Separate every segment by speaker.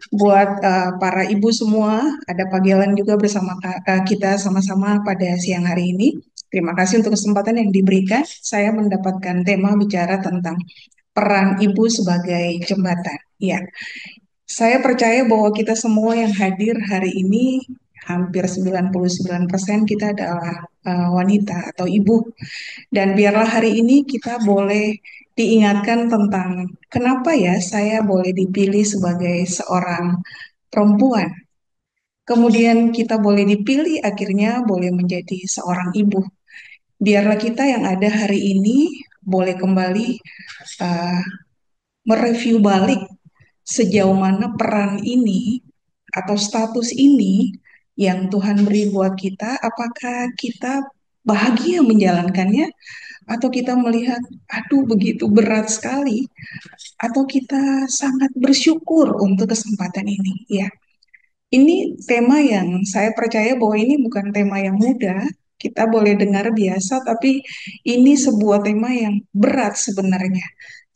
Speaker 1: Buat para ibu semua, ada panggilan juga bersama kita sama-sama pada siang hari ini. Terima kasih untuk kesempatan yang diberikan. Saya mendapatkan tema bicara tentang peran ibu sebagai jembatan. Ya, saya percaya bahwa kita semua yang hadir hari ini, hampir 99% kita adalah wanita atau ibu. Dan biarlah hari ini kita boleh diingatkan tentang kenapa ya saya boleh dipilih sebagai seorang perempuan. Kemudian kita boleh dipilih akhirnya boleh menjadi seorang ibu. Biarlah kita yang ada hari ini boleh kembali uh, mereview balik sejauh mana peran ini atau status ini yang Tuhan beri buat kita, apakah kita bahagia menjalankannya atau kita melihat, aduh begitu berat sekali, atau kita sangat bersyukur untuk kesempatan ini. Ya, ini tema yang saya percaya bahwa ini bukan tema yang mudah. Kita boleh dengar biasa, tapi ini sebuah tema yang berat sebenarnya.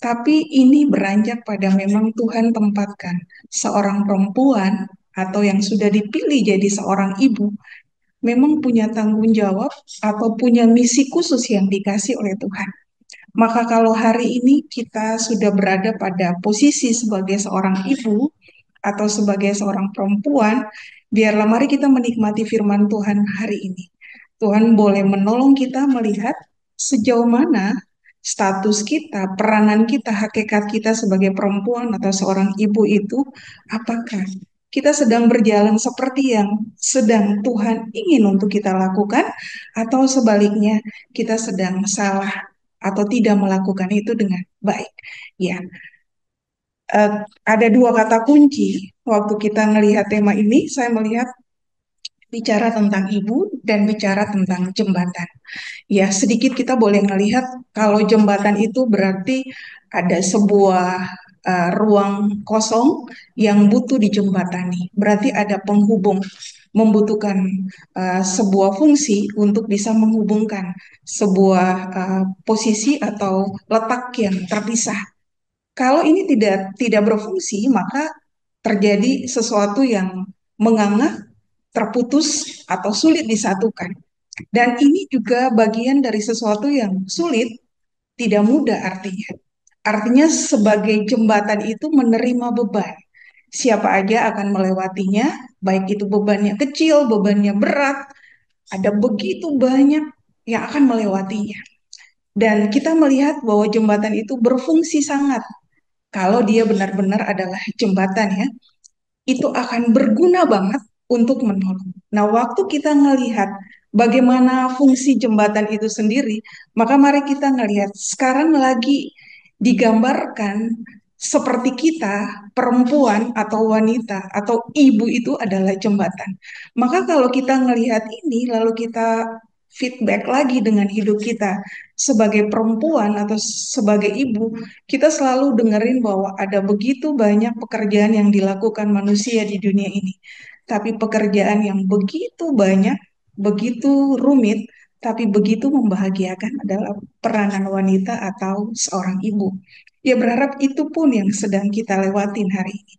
Speaker 1: Tapi ini beranjak pada memang Tuhan tempatkan seorang perempuan atau yang sudah dipilih jadi seorang ibu memang punya tanggung jawab atau punya misi khusus yang dikasih oleh Tuhan. Maka kalau hari ini kita sudah berada pada posisi sebagai seorang ibu atau sebagai seorang perempuan, biarlah mari kita menikmati firman Tuhan hari ini. Tuhan boleh menolong kita melihat sejauh mana status kita, peranan kita, hakikat kita sebagai perempuan atau seorang ibu itu, apakah kita sedang berjalan seperti yang sedang Tuhan ingin untuk kita lakukan, atau sebaliknya kita sedang salah atau tidak melakukan itu dengan baik. Ya, eh, ada dua kata kunci waktu kita melihat tema ini. Saya melihat bicara tentang ibu dan bicara tentang jembatan. Ya, sedikit kita boleh melihat kalau jembatan itu berarti ada sebuah ruang kosong yang butuh dijembatani. Berarti ada penghubung, membutuhkan sebuah fungsi untuk bisa menghubungkan sebuah posisi atau letak yang terpisah. Kalau ini tidak berfungsi, maka terjadi sesuatu yang menganga, terputus, atau sulit disatukan. Dan ini juga bagian dari sesuatu yang sulit, tidak mudah artinya. Artinya sebagai jembatan itu menerima beban. Siapa aja akan melewatinya, baik itu bebannya kecil, bebannya berat, ada begitu banyak yang akan melewatinya. Dan kita melihat bahwa jembatan itu berfungsi sangat kalau dia benar-benar adalah jembatan ya, itu akan berguna banget untuk menolong. Nah, waktu kita ngelihat bagaimana fungsi jembatan itu sendiri, maka mari kita ngelihat sekarang lagi digambarkan seperti kita, perempuan atau wanita atau ibu itu adalah jembatan. Maka kalau kita ngelihat ini, lalu kita feedback lagi dengan hidup kita sebagai perempuan atau sebagai ibu, kita selalu dengerin bahwa ada begitu banyak pekerjaan yang dilakukan manusia di dunia ini. Tapi pekerjaan yang begitu banyak, begitu rumit, tapi begitu membahagiakan adalah peranan wanita atau seorang ibu. Ya berharap itu pun yang sedang kita lewatin hari ini.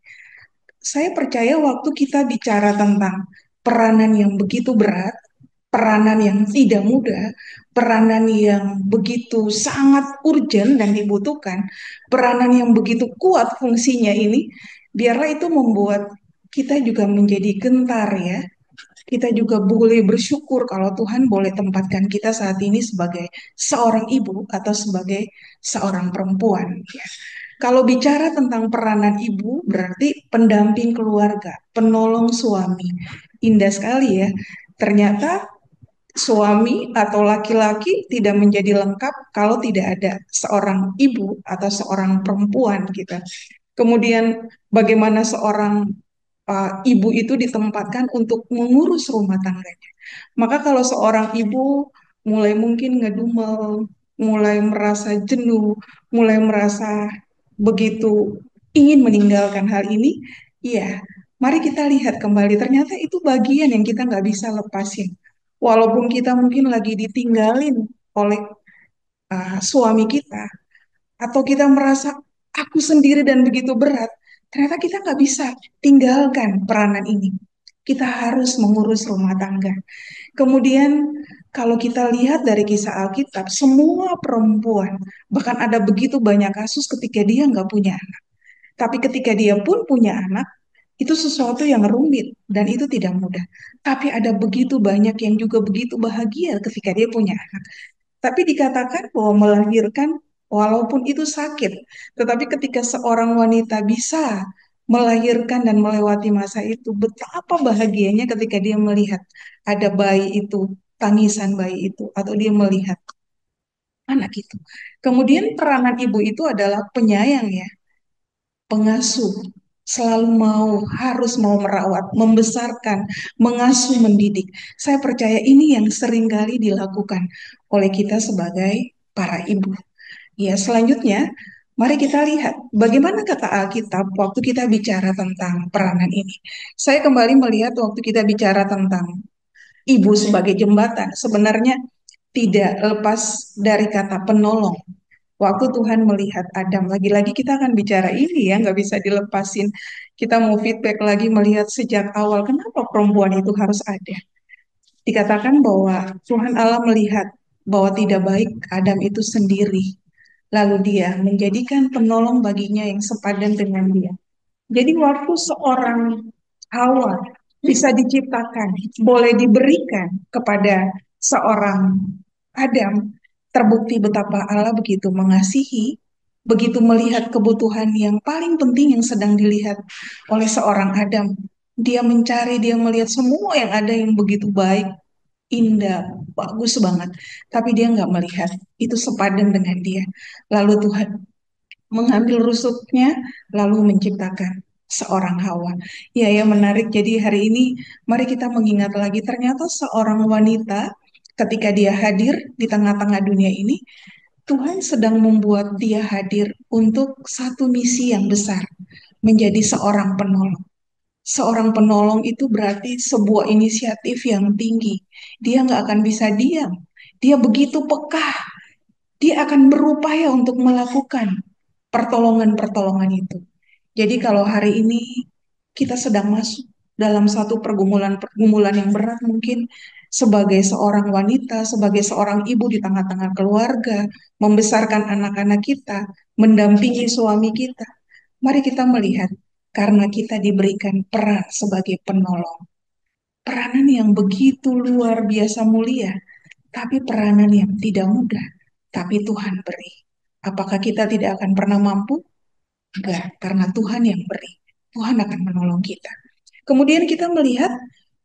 Speaker 1: Saya percaya waktu kita bicara tentang peranan yang begitu berat, peranan yang tidak mudah, peranan yang begitu sangat urgent dan dibutuhkan, peranan yang begitu kuat fungsinya ini, biarlah itu membuat kita juga menjadi gentar ya. Kita juga boleh bersyukur kalau Tuhan boleh tempatkan kita saat ini sebagai seorang ibu atau sebagai seorang perempuan. Ya. Kalau bicara tentang peranan ibu, berarti pendamping keluarga, penolong suami. Indah sekali ya. Ternyata suami atau laki-laki tidak menjadi lengkap kalau tidak ada seorang ibu atau seorang perempuan gitu. Kemudian bagaimana seorang ibu itu ditempatkan untuk mengurus rumah tangganya. Maka kalau seorang ibu mulai mungkin ngedumel, mulai merasa jenuh, mulai merasa begitu ingin meninggalkan hal ini, iya, mari kita lihat kembali. Ternyata itu bagian yang kita nggak bisa lepasin. Walaupun kita mungkin lagi ditinggalin oleh suami kita, atau kita merasa aku sendiri dan begitu berat, Ternyata kita nggak bisa tinggalkan peranan ini. Kita harus mengurus rumah tangga. Kemudian kalau kita lihat dari kisah Alkitab, semua perempuan, bahkan ada begitu banyak kasus ketika dia nggak punya anak. Tapi ketika dia pun punya anak, itu sesuatu yang rumit dan itu tidak mudah. Tapi ada begitu banyak yang juga begitu bahagia ketika dia punya anak. Tapi dikatakan bahwa melahirkan walaupun itu sakit, tetapi ketika seorang wanita bisa melahirkan dan melewati masa itu, betapa bahagianya ketika dia melihat ada bayi itu, tangisan bayi itu, atau dia melihat anak itu. Kemudian peranan ibu itu adalah penyayang ya, pengasuh, selalu harus mau merawat, membesarkan, mengasuh, mendidik. Saya percaya ini yang sering kali dilakukan oleh kita sebagai para ibu. Ya, selanjutnya, mari kita lihat bagaimana kata Alkitab waktu kita bicara tentang peranan ini. Saya kembali melihat waktu kita bicara tentang ibu sebagai jembatan, sebenarnya tidak lepas dari kata penolong. Waktu Tuhan melihat Adam, lagi-lagi kita akan bicara ini ya, nggak bisa dilepasin. Kita mau feedback lagi melihat sejak awal, kenapa perempuan itu harus ada. Dikatakan bahwa Tuhan Allah melihat bahwa tidak baik Adam itu sendiri. Lalu dia menjadikan penolong baginya yang sepadan dengan dia. Jadi waktu seorang Hawa bisa diciptakan, boleh diberikan kepada seorang Adam, terbukti betapa Allah begitu mengasihi, begitu melihat kebutuhan yang paling penting yang sedang dilihat oleh seorang Adam. Dia mencari, dia melihat semua yang ada yang begitu baik, indah, bagus banget. Tapi dia nggak melihat itu sepadan dengan dia. Lalu Tuhan mengambil rusuknya, lalu menciptakan seorang Hawa. Ya, ya menarik. Jadi hari ini mari kita mengingat lagi ternyata seorang wanita ketika dia hadir di tengah-tengah dunia ini, Tuhan sedang membuat dia hadir untuk satu misi yang besar, menjadi seorang penolong. Seorang penolong itu berarti sebuah inisiatif yang tinggi. Dia nggak akan bisa diam. Dia begitu peka. Dia akan berupaya untuk melakukan pertolongan-pertolongan itu. Jadi kalau hari ini kita sedang masuk dalam satu pergumulan-pergumulan yang berat mungkin sebagai seorang wanita, sebagai seorang ibu di tengah-tengah keluarga, membesarkan anak-anak kita, mendampingi suami kita. Mari kita melihat karena kita diberikan peran sebagai penolong. Peranan yang begitu luar biasa mulia, tapi peranan yang tidak mudah, tapi Tuhan beri. Apakah kita tidak akan pernah mampu? Enggak, karena Tuhan yang beri. Tuhan akan menolong kita. Kemudian kita melihat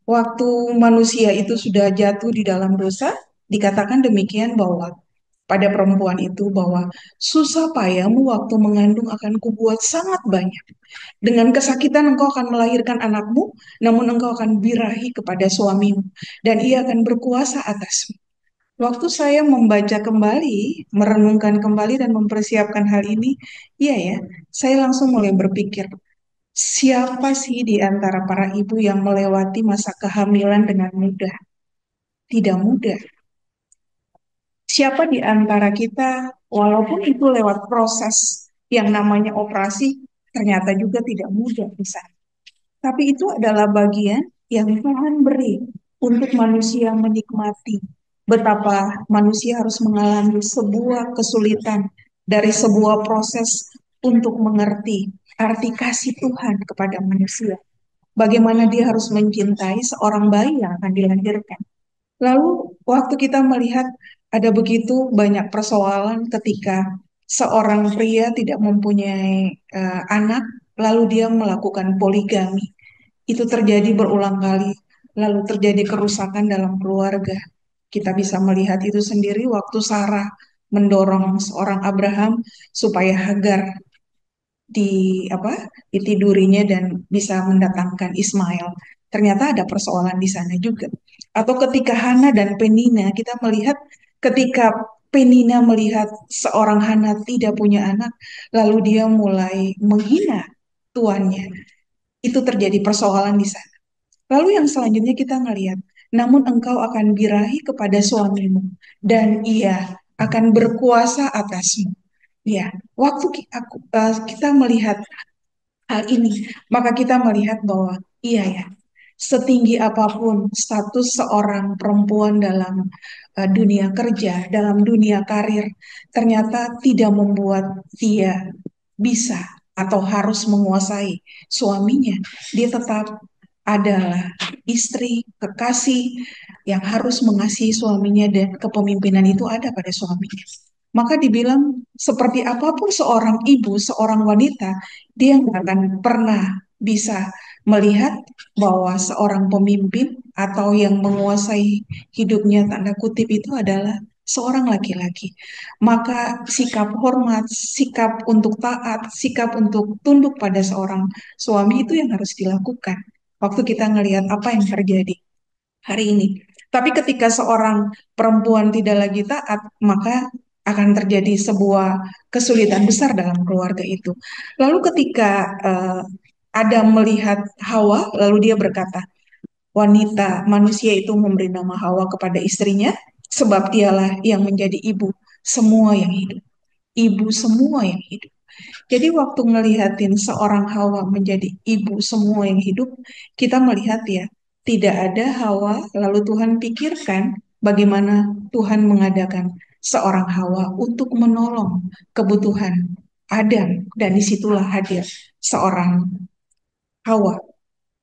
Speaker 1: waktu manusia itu sudah jatuh di dalam dosa, dikatakan demikian bahwa pada perempuan itu bahwa susah payahmu waktu mengandung akan kubuat sangat banyak. Dengan kesakitan engkau akan melahirkan anakmu, namun engkau akan birahi kepada suamimu, dan ia akan berkuasa atasmu. Waktu saya membaca kembali, merenungkan kembali dan mempersiapkan hal ini, iya ya, saya langsung mulai berpikir, siapa sih di antara para ibu yang melewati masa kehamilan dengan mudah? Tidak mudah. Siapa di antara kita, walaupun itu lewat proses yang namanya operasi, ternyata juga tidak mudah bisa. Tapi itu adalah bagian yang Tuhan beri untuk manusia menikmati betapa manusia harus mengalami sebuah kesulitan dari sebuah proses untuk mengerti arti kasih Tuhan kepada manusia. Bagaimana dia harus mencintai seorang bayi yang akan dilahirkan. Lalu waktu kita melihat ada begitu banyak persoalan ketika seorang pria tidak mempunyai anak, lalu dia melakukan poligami. Itu terjadi berulang kali, lalu terjadi kerusakan dalam keluarga. Kita bisa melihat itu sendiri waktu Sarah mendorong seorang Abraham supaya Hagar di apa ditidurinya dan bisa mendatangkan Ismail. Ternyata ada persoalan di sana juga. Atau ketika Hana dan Penina kita melihat ketika Penina melihat seorang Hana tidak punya anak, lalu dia mulai menghina tuannya. Itu terjadi persoalan di sana. Lalu yang selanjutnya kita ngelihat, namun engkau akan birahi kepada suamimu dan ia akan berkuasa atasmu. Ya, waktu kita melihat hal ini, maka kita melihat bahwa iya ya, setinggi apapun status seorang perempuan dalam dunia kerja, dalam dunia karir, ternyata tidak membuat dia bisa atau harus menguasai suaminya. Dia tetap adalah istri, kekasih yang harus mengasihi suaminya dan kepemimpinan itu ada pada suaminya. Maka dibilang seperti apapun seorang ibu, seorang wanita, dia nggak akan pernah bisa melihat bahwa seorang pemimpin atau yang menguasai hidupnya tanda kutip itu adalah seorang laki-laki. Maka sikap hormat, sikap untuk taat, sikap untuk tunduk pada seorang suami itu yang harus dilakukan. Waktu kita ngelihat apa yang terjadi hari ini. Tapi ketika seorang perempuan tidak lagi taat, maka akan terjadi sebuah kesulitan besar dalam keluarga itu. Lalu ketika Adam melihat Hawa, lalu dia berkata, wanita manusia itu memberi nama Hawa kepada istrinya, sebab dialah yang menjadi ibu semua yang hidup. Ibu semua yang hidup. Jadi waktu ngelihatin seorang Hawa menjadi ibu semua yang hidup, kita melihat ya, tidak ada Hawa, lalu Tuhan pikirkan bagaimana Tuhan mengadakan seorang Hawa untuk menolong kebutuhan Adam, dan disitulah hadir seorang Hawa.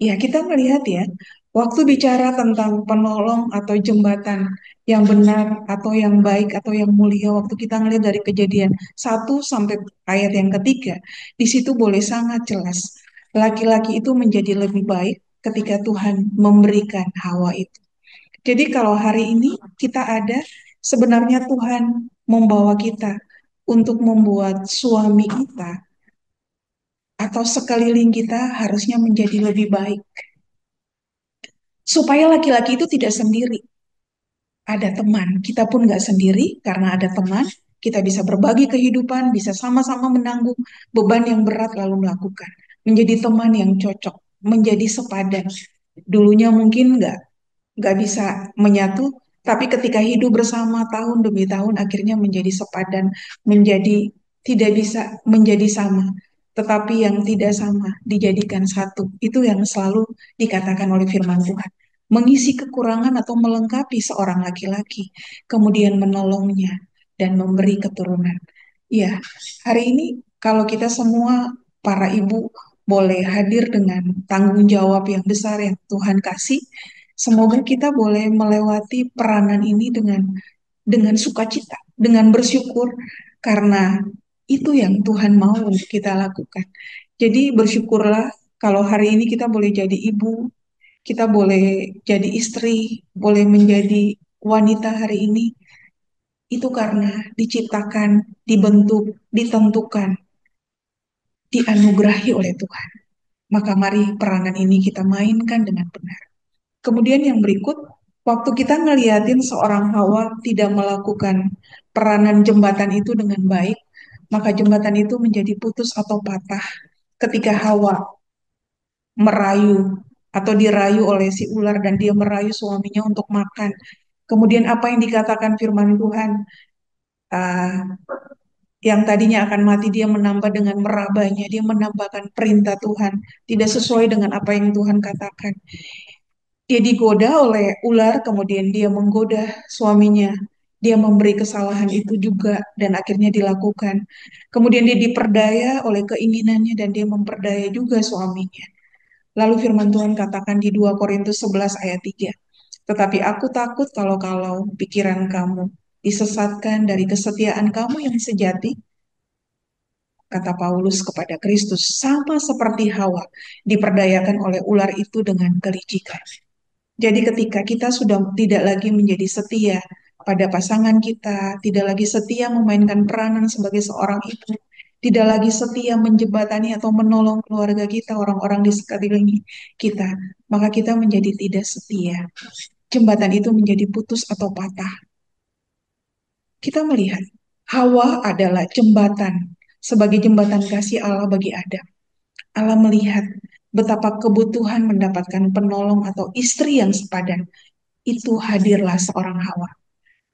Speaker 1: Ya, kita melihat ya, waktu bicara tentang penolong atau jembatan yang benar atau yang baik atau yang mulia, waktu kita ngelihat dari Kejadian 1 sampai ayat yang ketiga, di situ boleh sangat jelas. Laki-laki itu menjadi lebih baik ketika Tuhan memberikan Hawa itu. Jadi kalau hari ini kita ada, sebenarnya Tuhan membawa kita untuk membuat suami kita atau sekeliling kita harusnya menjadi lebih baik supaya laki-laki itu tidak sendiri. Ada teman, kita pun nggak sendiri karena ada teman, kita bisa berbagi kehidupan, bisa sama-sama menanggung beban yang berat lalu melakukan. Menjadi teman yang cocok, menjadi sepadan. Dulunya mungkin nggak bisa menyatu, tapi ketika hidup bersama tahun demi tahun akhirnya menjadi sepadan, menjadi tidak bisa menjadi sama. Tetapi yang tidak sama dijadikan satu. Itu yang selalu dikatakan oleh firman Tuhan. Mengisi kekurangan atau melengkapi seorang laki-laki, kemudian menolongnya dan memberi keturunan. Ya, hari ini kalau kita semua para ibu boleh hadir dengan tanggung jawab yang besar yang Tuhan kasih, semoga kita boleh melewati peranan ini dengan sukacita, dengan bersyukur karena itu yang Tuhan mau untuk kita lakukan. Jadi bersyukurlah kalau hari ini kita boleh jadi ibu, kita boleh jadi istri, boleh menjadi wanita hari ini. Itu karena diciptakan, dibentuk, ditentukan, dianugerahi oleh Tuhan. Maka mari peranan ini kita mainkan dengan benar. Kemudian yang berikut, waktu kita ngeliatin seorang Hawa tidak melakukan peranan jembatan itu dengan baik, maka jembatan itu menjadi putus atau patah ketika Hawa merayu atau dirayu oleh si ular dan dia merayu suaminya untuk makan. Kemudian apa yang dikatakan firman Tuhan, ah, yang tadinya akan mati dia menambah dengan merabanya, dia menambahkan perintah Tuhan, tidak sesuai dengan apa yang Tuhan katakan. Dia digoda oleh ular, kemudian dia menggoda suaminya. Dia memberi kesalahan itu juga dan akhirnya dilakukan. Kemudian dia diperdaya oleh keinginannya dan dia memperdaya juga suaminya. Lalu firman Tuhan katakan di 2 Korintus 11 ayat 3. Tetapi aku takut kalau-kalau pikiran kamu disesatkan dari kesetiaan kamu yang sejati, kata Paulus kepada Kristus, sama seperti Hawa diperdayakan oleh ular itu dengan kelicikan. Jadi ketika kita sudah tidak lagi menjadi setia pada pasangan kita, tidak lagi setia memainkan peranan sebagai seorang ibu, tidak lagi setia menjebatani atau menolong keluarga kita, orang-orang di sekeliling kita, maka kita menjadi tidak setia. Jembatan itu menjadi putus atau patah. Kita melihat Hawa adalah jembatan sebagai jembatan kasih Allah bagi Adam. Allah melihat betapa kebutuhan mendapatkan penolong atau istri yang sepadan itu hadirlah seorang Hawa.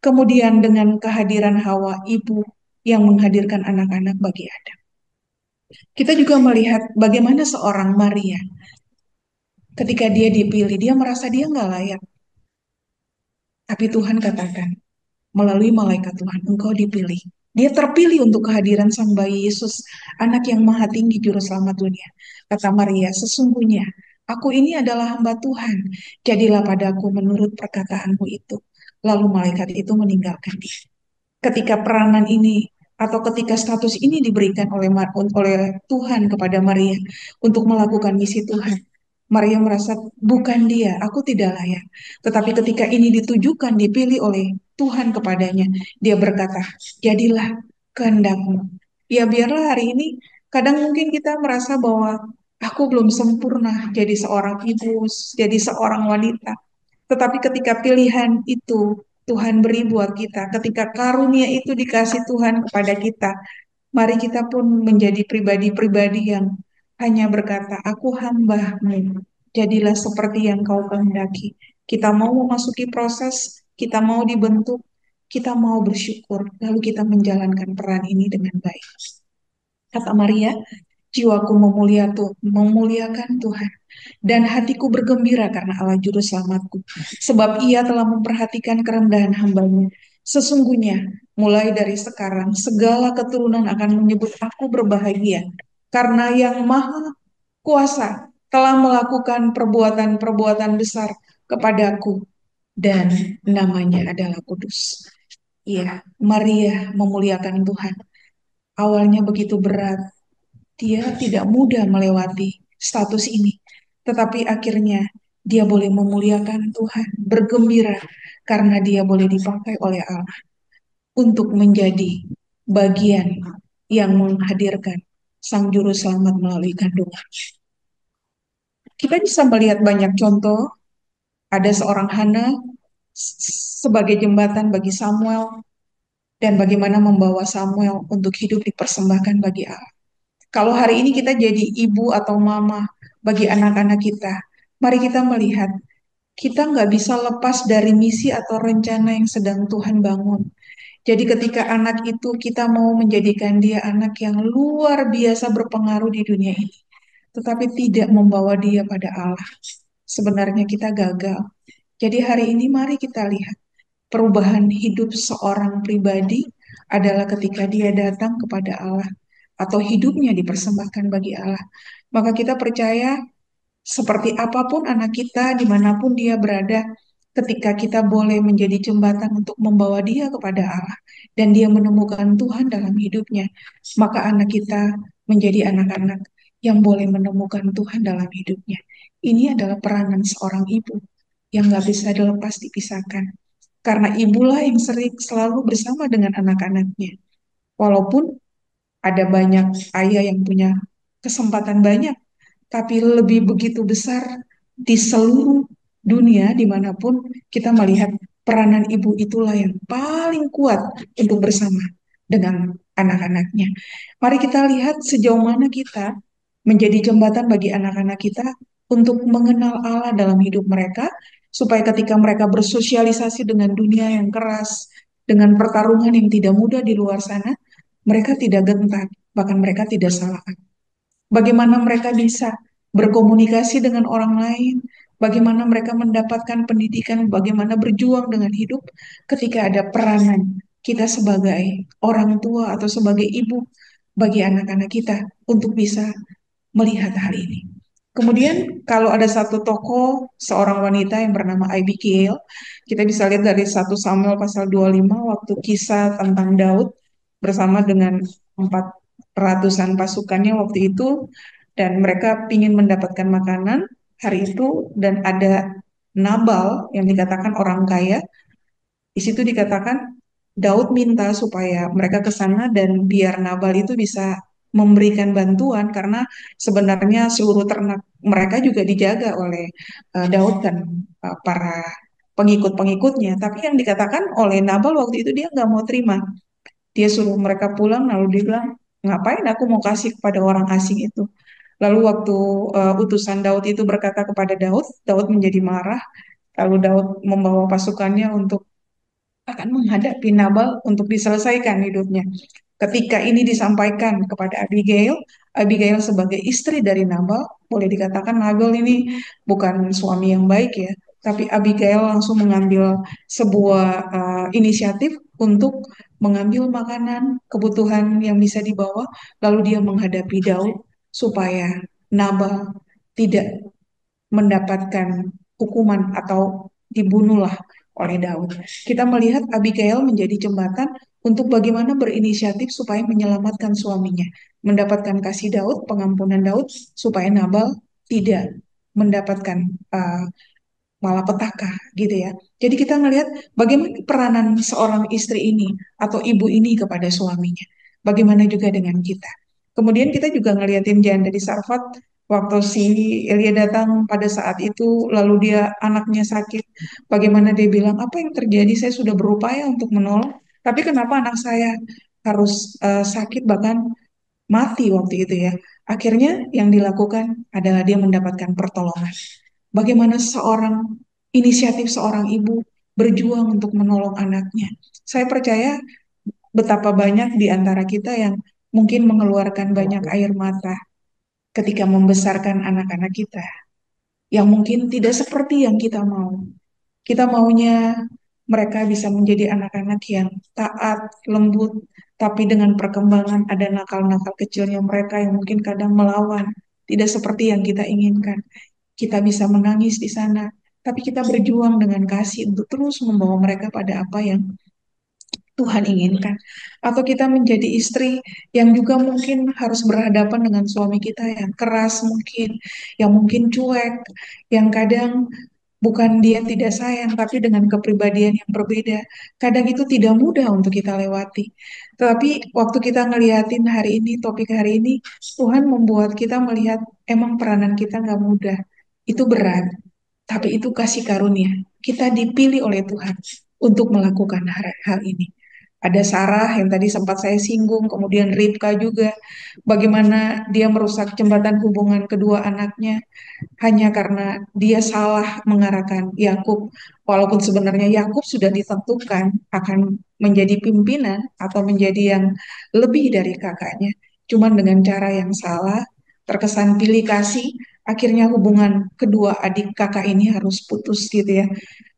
Speaker 1: Kemudian dengan kehadiran Hawa, ibu yang menghadirkan anak-anak bagi Adam. Kita juga melihat bagaimana seorang Maria ketika dia dipilih, dia merasa dia nggak layak. Tapi Tuhan katakan, melalui malaikat Tuhan, engkau dipilih. Dia terpilih untuk kehadiran Sang Bayi Yesus, anak yang maha tinggi juru selamat dunia. Kata Maria, sesungguhnya aku ini adalah hamba Tuhan. Jadilah padaku menurut perkataanmu itu. Lalu malaikat itu meninggalkan dia. Ketika peranan ini atau ketika status ini diberikan oleh Tuhan kepada Maria untuk melakukan misi Tuhan, Maria merasa bukan dia, aku tidak layak. Tetapi ketika ini ditujukan, dipilih oleh Tuhan kepadanya, dia berkata, jadilah kehendakmu. Ya biarlah hari ini, kadang mungkin kita merasa bahwa aku belum sempurna jadi seorang ibu, jadi seorang wanita. Tetapi ketika pilihan itu Tuhan beri buat kita, ketika karunia itu dikasih Tuhan kepada kita, mari kita pun menjadi pribadi-pribadi yang hanya berkata, aku hamba-Mu, jadilah seperti yang Kau kehendaki. Kita mau memasuki proses, kita mau dibentuk, kita mau bersyukur, lalu kita menjalankan peran ini dengan baik. Kata Maria, jiwaku memuliakan Tuhan, dan hatiku bergembira karena Allah Juru Selamatku, sebab Ia telah memperhatikan kerendahan hambanya. Sesungguhnya, mulai dari sekarang, segala keturunan akan menyebut aku berbahagia, karena Yang Maha Kuasa telah melakukan perbuatan-perbuatan besar kepadaku, dan namanya adalah kudus. Iya, Maria memuliakan Tuhan. Awalnya begitu berat, dia tidak mudah melewati status ini, tetapi akhirnya dia boleh memuliakan Tuhan, bergembira karena dia boleh dipakai oleh Allah untuk menjadi bagian yang menghadirkan Sang Juru Selamat melalui kandungan. Kita bisa melihat banyak contoh, ada seorang Hana sebagai jembatan bagi Samuel dan bagaimana membawa Samuel untuk hidup dipersembahkan bagi Allah. Kalau hari ini kita jadi ibu atau mama bagi anak-anak kita, mari kita melihat kita nggak bisa lepas dari misi atau rencana yang sedang Tuhan bangun. Jadi ketika anak itu kita mau menjadikan dia anak yang luar biasa berpengaruh di dunia ini, tetapi tidak membawa dia pada Allah. Sebenarnya kita gagal. Jadi hari ini mari kita lihat perubahan hidup seorang pribadi adalah ketika dia datang kepada Allah atau hidupnya dipersembahkan bagi Allah. Maka kita percaya seperti apapun anak kita, dimanapun dia berada, ketika kita boleh menjadi jembatan untuk membawa dia kepada Allah dan dia menemukan Tuhan dalam hidupnya, maka anak kita menjadi anak-anak yang boleh menemukan Tuhan dalam hidupnya. Ini adalah peranan seorang ibu yang nggak bisa dilepas dipisahkan. Karena ibulah yang sering selalu bersama dengan anak-anaknya. Walaupun ada banyak ayah yang punya kesempatan banyak, tapi lebih begitu besar di seluruh dunia dimanapun kita melihat peranan ibu itulah yang paling kuat untuk bersama dengan anak-anaknya. Mari kita lihat sejauh mana kita menjadi jembatan bagi anak-anak kita untuk mengenal Allah dalam hidup mereka, supaya ketika mereka bersosialisasi dengan dunia yang keras, dengan pertarungan yang tidak mudah di luar sana, mereka tidak gentar, bahkan mereka tidak salah. Bagaimana mereka bisa berkomunikasi dengan orang lain, bagaimana mereka mendapatkan pendidikan, bagaimana berjuang dengan hidup ketika ada peranan kita sebagai orang tua atau sebagai ibu bagi anak-anak kita untuk bisa melihat hal ini. Kemudian kalau ada satu tokoh, seorang wanita yang bernama Abigail, kita bisa lihat dari 1 Samuel pasal 25 waktu kisah tentang Daud bersama dengan 400-an pasukannya waktu itu, dan mereka ingin mendapatkan makanan hari itu, dan ada Nabal yang dikatakan orang kaya. Di situ dikatakan Daud minta supaya mereka ke sana dan biar Nabal itu bisa memberikan bantuan, karena sebenarnya seluruh ternak mereka juga dijaga oleh Daud dan para pengikut-pengikutnya. Tapi yang dikatakan oleh Nabal waktu itu dia nggak mau terima. Dia suruh mereka pulang, lalu dia bilang, ngapain aku mau kasih kepada orang asing itu. Lalu waktu utusan Daud itu berkata kepada Daud, Daud menjadi marah. Lalu Daud membawa pasukannya untuk akan menghadapi Nabal untuk diselesaikan hidupnya. Ketika ini disampaikan kepada Abigail, Abigail sebagai istri dari Nabal, boleh dikatakan Nabal ini bukan suami yang baik ya, tapi Abigail langsung mengambil sebuah inisiatif untuk mengambil makanan, kebutuhan yang bisa dibawa, lalu dia menghadapi Daud supaya Nabal tidak mendapatkan hukuman atau dibunuhlah oleh Daud. Kita melihat Abigail menjadi jembatan untuk bagaimana berinisiatif supaya menyelamatkan suaminya, mendapatkan kasih Daud, pengampunan Daud, supaya Nabal tidak mendapatkan uh, malapetaka gitu ya. Jadi kita ngelihat bagaimana peranan seorang istri ini atau ibu ini kepada suaminya. Bagaimana juga dengan kita. Kemudian kita juga ngeliatin janda di Sarfat waktu si Elia datang pada saat itu lalu dia anaknya sakit. Bagaimana dia bilang, apa yang terjadi? Saya sudah berupaya untuk menolong. Tapi kenapa anak saya harus sakit bahkan mati waktu itu ya. Akhirnya yang dilakukan adalah dia mendapatkan pertolongan. Bagaimana inisiatif seorang ibu berjuang untuk menolong anaknya. Saya percaya betapa banyak di antara kita yang mungkin mengeluarkan banyak air mata ketika membesarkan anak-anak kita, yang mungkin tidak seperti yang kita mau. Kita maunya mereka bisa menjadi anak-anak yang taat, lembut, tapi dengan perkembangan ada nakal-nakal kecilnya mereka yang mungkin kadang melawan, tidak seperti yang kita inginkan. Kita bisa menangis di sana, tapi kita berjuang dengan kasih untuk terus membawa mereka pada apa yang Tuhan inginkan. Atau kita menjadi istri yang juga mungkin harus berhadapan dengan suami kita yang keras mungkin, yang mungkin cuek, yang kadang bukan dia tidak sayang, tapi dengan kepribadian yang berbeda. Kadang itu tidak mudah untuk kita lewati. Tapi waktu kita ngeliatin hari ini, topik hari ini, Tuhan membuat kita melihat emang peranan kita nggak mudah. Itu berat, tapi itu kasih karunia. Kita dipilih oleh Tuhan untuk melakukan hal ini. Ada Sarah yang tadi sempat saya singgung, kemudian Ribka juga. Bagaimana dia merusak jembatan hubungan kedua anaknya hanya karena dia salah mengarahkan Yakub. Walaupun sebenarnya Yakub sudah ditentukan akan menjadi pimpinan atau menjadi yang lebih dari kakaknya. Cuman dengan cara yang salah, terkesan pilih kasih, akhirnya hubungan kedua adik kakak ini harus putus gitu ya.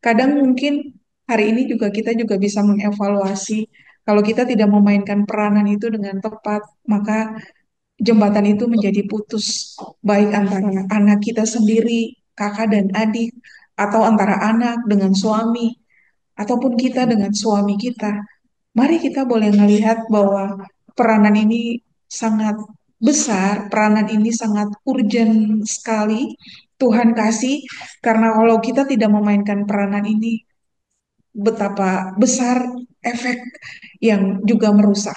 Speaker 1: Kadang mungkin hari ini juga kita juga bisa mengevaluasi kalau kita tidak memainkan peranan itu dengan tepat, maka jembatan itu menjadi putus, baik antara anak kita sendiri, kakak dan adik, atau antara anak dengan suami, ataupun kita dengan suami kita. Mari kita boleh melihat bahwa peranan ini sangat besar, peranan ini sangat urgent sekali. Tuhan kasih, karena kalau kita tidak memainkan peranan ini, betapa besar efek yang juga merusak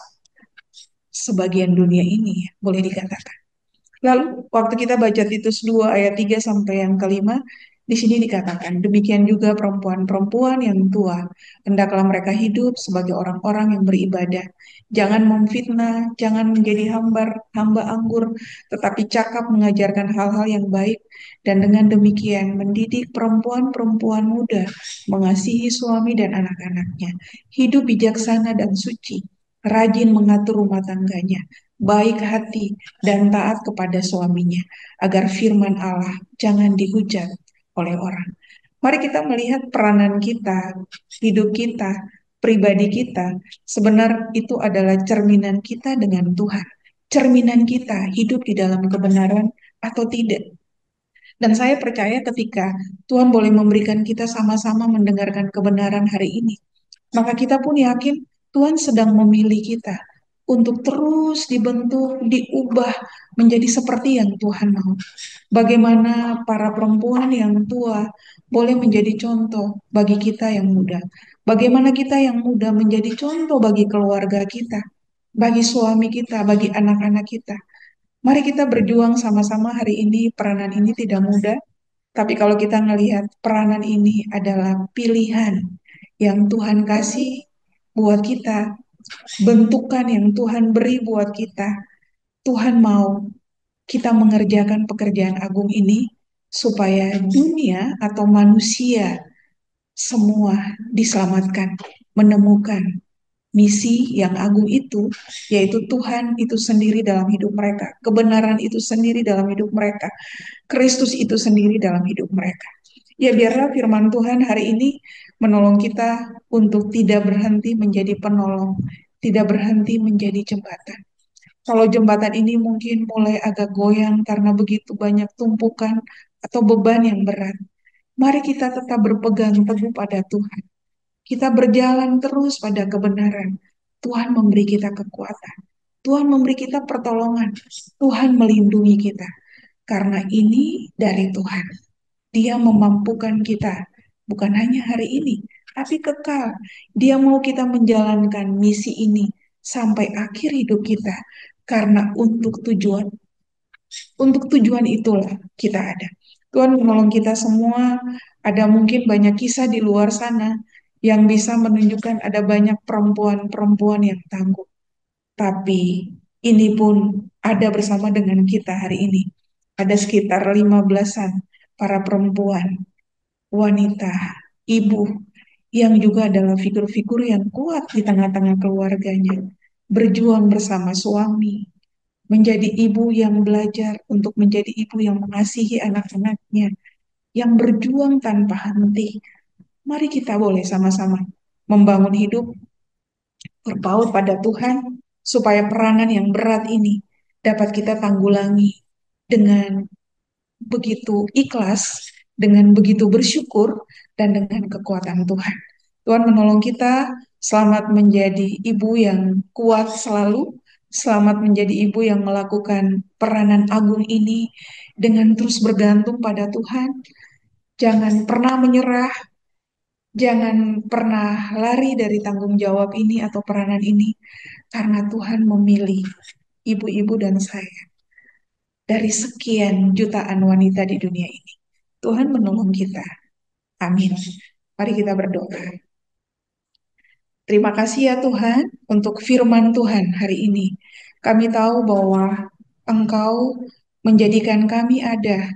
Speaker 1: sebagian dunia ini, boleh dikatakan. Lalu waktu kita baca Titus 2 ayat 3 sampai yang kelima, di sini dikatakan, demikian juga perempuan-perempuan yang tua, hendaklah mereka hidup sebagai orang-orang yang beribadah. Jangan memfitnah, jangan menjadi hamba anggur, tetapi cakap mengajarkan hal-hal yang baik, dan dengan demikian mendidik perempuan-perempuan muda, mengasihi suami dan anak-anaknya, hidup bijaksana dan suci, rajin mengatur rumah tangganya, baik hati, dan taat kepada suaminya, agar firman Allah jangan dihujat oleh orang. Mari kita melihat peranan kita, hidup kita, pribadi kita, sebenarnya itu adalah cerminan kita dengan Tuhan. Cerminan kita hidup di dalam kebenaran atau tidak. Dan saya percaya ketika Tuhan boleh memberikan kita sama-sama mendengarkan kebenaran hari ini, maka kita pun yakin Tuhan sedang memilih kita untuk terus dibentuk, diubah menjadi seperti yang Tuhan mau. Bagaimana para perempuan yang tua boleh menjadi contoh bagi kita yang muda. Bagaimana kita yang muda menjadi contoh bagi keluarga kita, bagi suami kita, bagi anak-anak kita. Mari kita berjuang sama-sama hari ini. Peranan ini tidak mudah, tapi kalau kita melihat peranan ini adalah pilihan yang Tuhan kasih buat kita, bentukan yang Tuhan beri buat kita. Tuhan mau kita mengerjakan pekerjaan agung ini supaya dunia atau manusia semua diselamatkan, menemukan misi yang agung itu, yaitu Tuhan itu sendiri dalam hidup mereka, kebenaran itu sendiri dalam hidup mereka, Kristus itu sendiri dalam hidup mereka. Ya biarlah firman Tuhan hari ini menolong kita untuk tidak berhenti menjadi penolong, tidak berhenti menjadi jembatan. Kalau jembatan ini mungkin mulai agak goyang karena begitu banyak tumpukan atau beban yang berat, mari kita tetap berpegang teguh pada Tuhan. Kita berjalan terus pada kebenaran. Tuhan memberi kita kekuatan. Tuhan memberi kita pertolongan. Tuhan melindungi kita. Karena ini dari Tuhan. Dia memampukan kita. Bukan hanya hari ini, tapi kekal. Dia mau kita menjalankan misi ini sampai akhir hidup kita. Karena untuk tujuan itulah kita ada. Tuhan menolong kita semua. Ada mungkin banyak kisah di luar sana yang bisa menunjukkan ada banyak perempuan-perempuan yang tangguh. Tapi ini pun ada bersama dengan kita hari ini. Ada sekitar 15-an para perempuan, wanita, ibu, yang juga adalah figur-figur yang kuat di tengah-tengah keluarganya. Berjuang bersama suami, menjadi ibu yang belajar untuk menjadi ibu yang mengasihi anak-anaknya, yang berjuang tanpa henti. Mari kita boleh sama-sama membangun hidup berpaut pada Tuhan, supaya peranan yang berat ini dapat kita tanggulangi dengan begitu ikhlas, dengan begitu bersyukur, dan dengan kekuatan Tuhan. Tuhan menolong kita, selamat menjadi ibu yang kuat selalu, selamat menjadi ibu yang melakukan peranan agung ini dengan terus bergantung pada Tuhan. Jangan pernah menyerah, jangan pernah lari dari tanggung jawab ini atau peranan ini, karena Tuhan memilih ibu-ibu dan saya dari sekian jutaan wanita di dunia ini. Tuhan menolong kita. Amin. Mari kita berdoa. Terima kasih ya Tuhan untuk firman Tuhan hari ini. Kami tahu bahwa Engkau menjadikan kami ada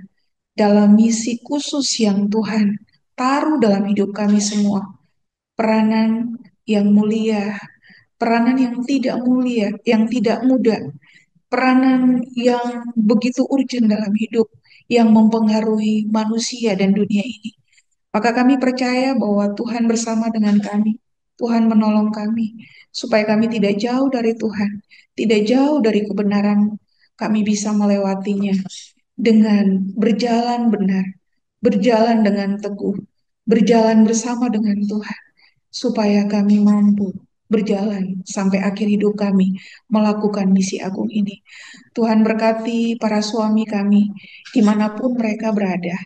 Speaker 1: dalam misi khusus yang Tuhan taruh dalam hidup kami semua. Peranan yang mulia, peranan yang tidak mulia, yang tidak mudah, peranan yang begitu urgent dalam hidup, yang mempengaruhi manusia dan dunia ini. Maka kami percaya bahwa Tuhan bersama dengan kami. Tuhan menolong kami supaya kami tidak jauh dari Tuhan, tidak jauh dari kebenaran. Kami bisa melewatinya dengan berjalan benar, berjalan dengan teguh, berjalan bersama dengan Tuhan, supaya kami mampu berjalan sampai akhir hidup kami melakukan misi agung ini. Tuhan berkati para suami kami dimanapun mereka berada.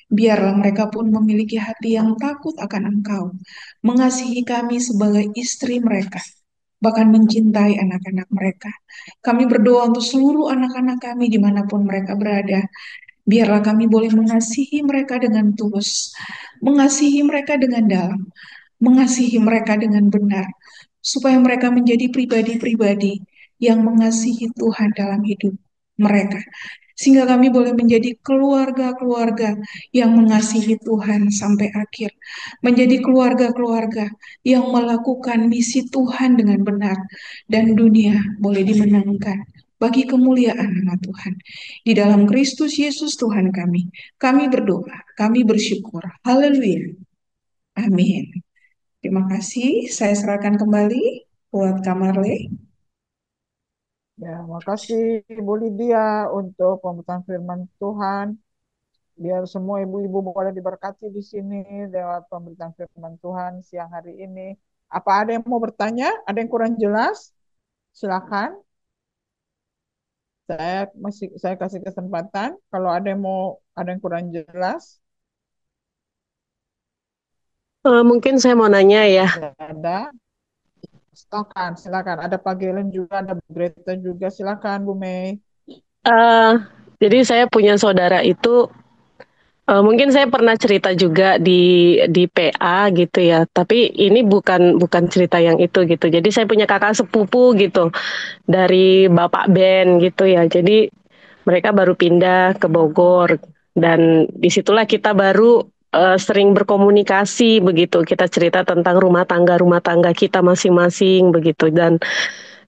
Speaker 1: Biarlah mereka pun memiliki hati yang takut akan Engkau, mengasihi kami sebagai istri mereka, bahkan mencintai anak-anak mereka. Kami berdoa untuk seluruh anak-anak kami dimanapun mereka berada. Biarlah kami boleh mengasihi mereka dengan tulus, mengasihi mereka dengan dalam, mengasihi mereka dengan benar, supaya mereka menjadi pribadi-pribadi yang mengasihi Tuhan dalam hidup mereka. Sehingga kami boleh menjadi keluarga-keluarga yang mengasihi Tuhan sampai akhir. Menjadi keluarga-keluarga yang melakukan misi Tuhan dengan benar. Dan dunia boleh dimenangkan bagi kemuliaan nama Tuhan. Di dalam Kristus Yesus Tuhan kami berdoa, kami bersyukur. Haleluya. Amin. Terima kasih. Saya serahkan kembali buat Kamarle.
Speaker 2: Ya, makasih Ibu Lydia untuk pembukaan firman Tuhan. Biar semua ibu-ibu boleh diberkati di sini lewat pemberitaan firman Tuhan siang hari ini. Apa ada yang mau bertanya? Ada yang kurang jelas? Silakan. Saya kasih kesempatan. Kalau ada yang kurang jelas,
Speaker 3: Mungkin saya mau nanya ya.
Speaker 2: tidak ada. Silakan. Ada Pak Gelen juga, ada Bu Greta juga. Silakan Bu Mei.
Speaker 3: Eh, jadi saya punya saudara itu, mungkin saya pernah cerita juga di PA gitu ya. Tapi ini bukan bukan cerita yang itu gitu. Jadi saya punya kakak sepupu gitu dari bapak band gitu ya. Jadi mereka baru pindah ke Bogor dan disitulah kita baru sering berkomunikasi begitu. Kita cerita tentang rumah tangga kita masing-masing begitu, dan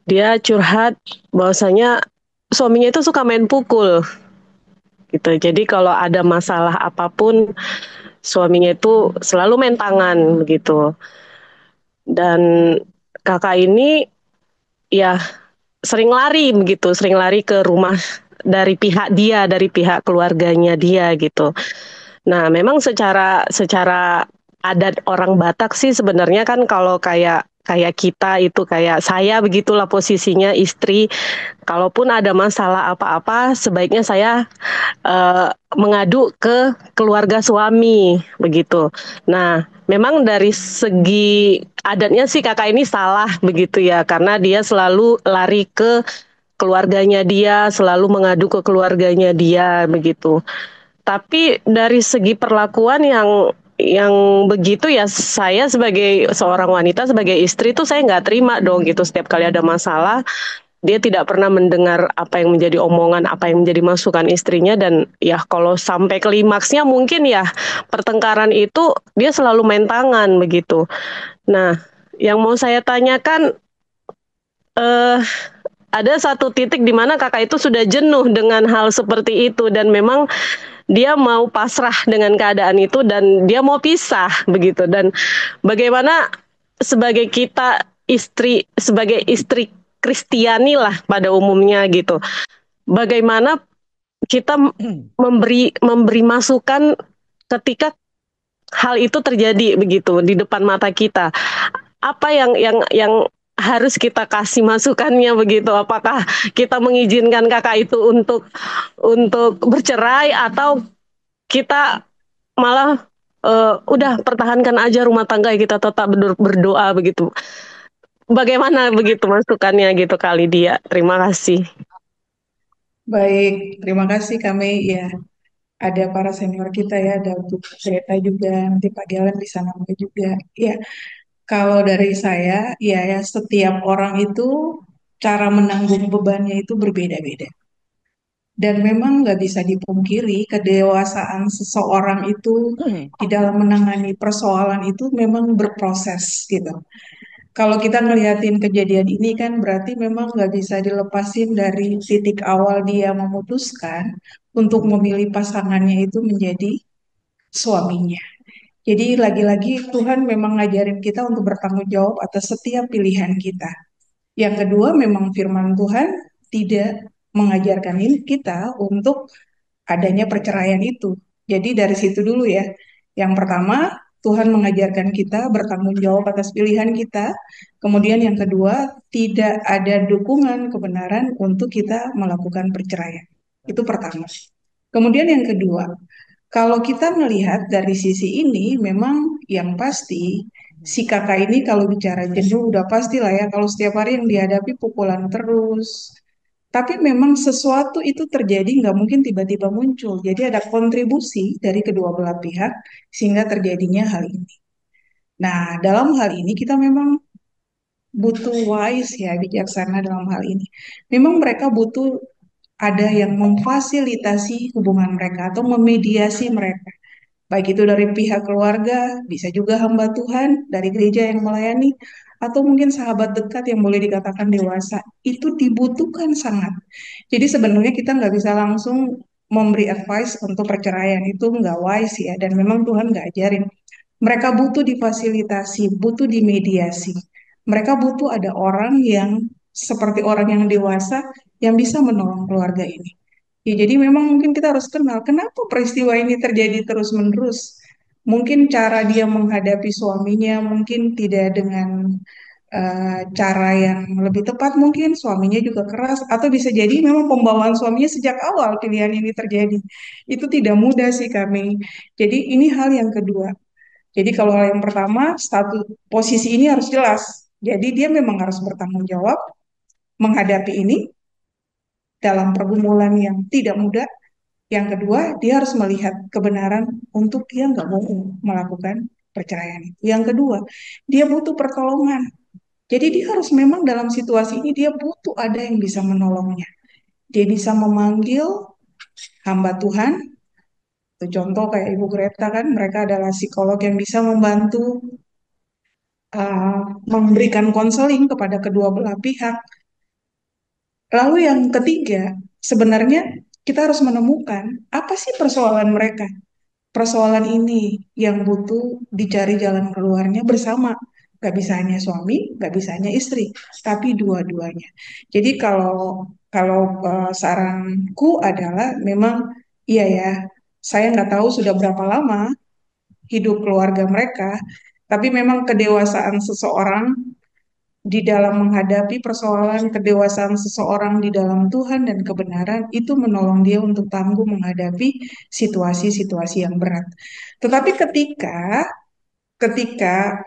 Speaker 3: dia curhat bahwasanya suaminya itu suka main pukul gitu. Jadi kalau ada masalah apapun suaminya itu selalu main tangan begitu. Dan kakak ini ya sering lari begitu, sering lari ke rumah dari pihak dia, dari pihak keluarganya dia gitu. Nah, memang secara secara adat orang Batak sih sebenarnya kan kalau kayak kayak kita itu kayak saya begitulah posisinya istri. Kalaupun ada masalah apa-apa, sebaiknya saya mengadu ke keluarga suami begitu. Nah, memang dari segi adatnya sih kakak ini salah begitu ya, karena dia selalu lari ke keluarganya dia, selalu mengadu ke keluarganya dia begitu. Tapi dari segi perlakuan yang begitu ya, saya sebagai seorang wanita, sebagai istri tuh saya nggak terima dong gitu. Setiap kali ada masalah, dia tidak pernah mendengar apa yang menjadi omongan, apa yang menjadi masukan istrinya, dan ya kalau sampai klimaksnya mungkin ya pertengkaran itu dia selalu main tangan begitu. Nah, yang mau saya tanyakan, eh ada satu titik di mana kakak itu sudah jenuh dengan hal seperti itu dan memang dia mau pasrah dengan keadaan itu dan dia mau pisah begitu. Dan bagaimana sebagai kita istri, sebagai istri Kristiani lah pada umumnya gitu, bagaimana kita memberi memberi masukan ketika hal itu terjadi begitu di depan mata kita. Apa yang harus kita kasih masukannya begitu? Apakah kita mengizinkan kakak itu untuk bercerai, atau kita malah udah pertahankan aja rumah tangga, kita tetap berdoa begitu? Bagaimana begitu masukannya gitu kali dia? Terima kasih.
Speaker 1: Baik, terima kasih kami ya. Ada para senior kita ya, ada untuk cerita juga, nanti Pak Gilang di sana juga. Ya, kalau dari saya, ya setiap orang itu cara menanggung bebannya itu berbeda-beda. Dan memang nggak bisa dipungkiri kedewasaan seseorang itu di dalam menangani persoalan itu memang berproses gitu. Kalau kita ngeliatin kejadian ini kan berarti memang nggak bisa dilepasin dari titik awal dia memutuskan untuk memilih pasangannya itu menjadi suaminya. Jadi lagi-lagi Tuhan memang ngajarin kita untuk bertanggung jawab atas setiap pilihan kita. Yang kedua, memang firman Tuhan tidak mengajarkan kita untuk adanya perceraian itu. Jadi dari situ dulu ya. Yang pertama, Tuhan mengajarkan kita bertanggung jawab atas pilihan kita. Kemudian yang kedua, tidak ada dukungan kebenaran untuk kita melakukan perceraian. Itu pertama. Kemudian yang kedua, kalau kita melihat dari sisi ini, memang yang pasti si kakak ini kalau bicara jenuh udah pasti lah ya. Kalau setiap hari yang dihadapi pukulan terus, tapi memang sesuatu itu terjadi nggak mungkin tiba-tiba muncul. Jadi ada kontribusi dari kedua belah pihak sehingga terjadinya hal ini. Nah, dalam hal ini kita memang butuh wise ya, bijaksana dalam hal ini. Memang mereka butuh ada yang memfasilitasi hubungan mereka atau memediasi mereka. Baik itu dari pihak keluarga, bisa juga hamba Tuhan dari gereja yang melayani, atau mungkin sahabat dekat yang boleh dikatakan dewasa. Itu dibutuhkan sangat. Jadi sebenarnya kita nggak bisa langsung memberi advice untuk perceraian, itu nggak wise ya, dan memang Tuhan nggak ajarin. Mereka butuh difasilitasi, butuh dimediasi. Mereka butuh ada orang yang seperti orang yang dewasa yang bisa menolong keluarga ini. Ya, jadi memang mungkin kita harus kenal kenapa peristiwa ini terjadi terus-menerus. Mungkin cara dia menghadapi suaminya mungkin tidak dengan cara yang lebih tepat, mungkin suaminya juga keras, atau bisa jadi memang pembawaan suaminya sejak awal pilihan ini terjadi. Itu tidak mudah sih kami. Jadi ini hal yang kedua. Jadi kalau hal yang pertama, status posisi ini harus jelas. Jadi dia memang harus bertanggung jawab menghadapi ini dalam pergumulan yang tidak mudah. Yang kedua, dia harus melihat kebenaran untuk dia nggak mau melakukan perceraian itu. Yang kedua, dia butuh pertolongan. Jadi dia harus memang dalam situasi ini dia butuh ada yang bisa menolongnya. Dia bisa memanggil hamba Tuhan Contoh kayak Ibu Greta kan, mereka adalah psikolog yang bisa membantu uh, memberikan konseling kepada kedua belah pihak. Lalu yang ketiga, sebenarnya kita harus menemukan apa sih persoalan mereka. Persoalan ini yang butuh dicari jalan keluarnya bersama. Gak bisa hanya suami, gak bisa hanya istri, tapi dua-duanya. Jadi kalau kalau saranku adalah memang iya ya, saya nggak tahu sudah berapa lama hidup keluarga mereka, tapi memang kedewasaan seseorang di dalam menghadapi persoalan, kedewasaan seseorang di dalam Tuhan dan kebenaran itu menolong dia untuk tangguh menghadapi situasi-situasi yang berat. Tetapi ketika ketika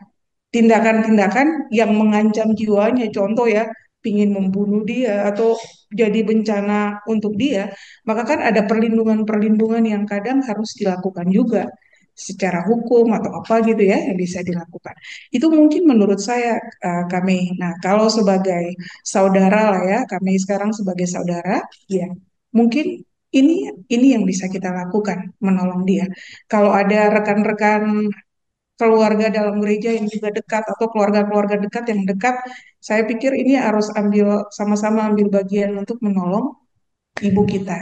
Speaker 1: tindakan-tindakan yang mengancam jiwanya, contoh ya, pingin membunuh dia atau jadi bencana untuk dia, maka kan ada perlindungan-perlindungan yang kadang harus dilakukan juga secara hukum atau apa gitu ya yang bisa dilakukan. Itu mungkin menurut saya kami. Nah, kalau sebagai saudara lah ya, kami sekarang sebagai saudara, ya mungkin ini yang bisa kita lakukan menolong dia. Kalau ada rekan-rekan keluarga dalam gereja yang juga dekat atau keluarga-keluarga dekat yang dekat, saya pikir ini harus ambil sama-sama ambil bagian untuk menolong ibu kita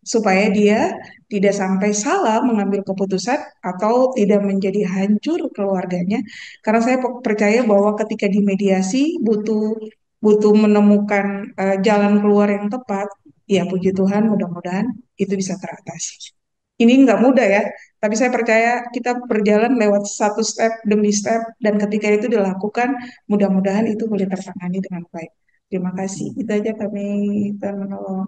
Speaker 1: supaya dia tidak sampai salah mengambil keputusan atau tidak menjadi hancur keluarganya. Karena saya percaya bahwa ketika dimediasi butuh butuh menemukan jalan keluar yang tepat. Ya puji Tuhan, mudah-mudahan itu bisa teratasi. Ini nggak mudah ya, tapi saya percaya kita berjalan lewat satu step demi step, dan ketika itu dilakukan, mudah-mudahan itu boleh tertangani dengan baik. Terima kasih. Itu aja kami, Tuhan menolong.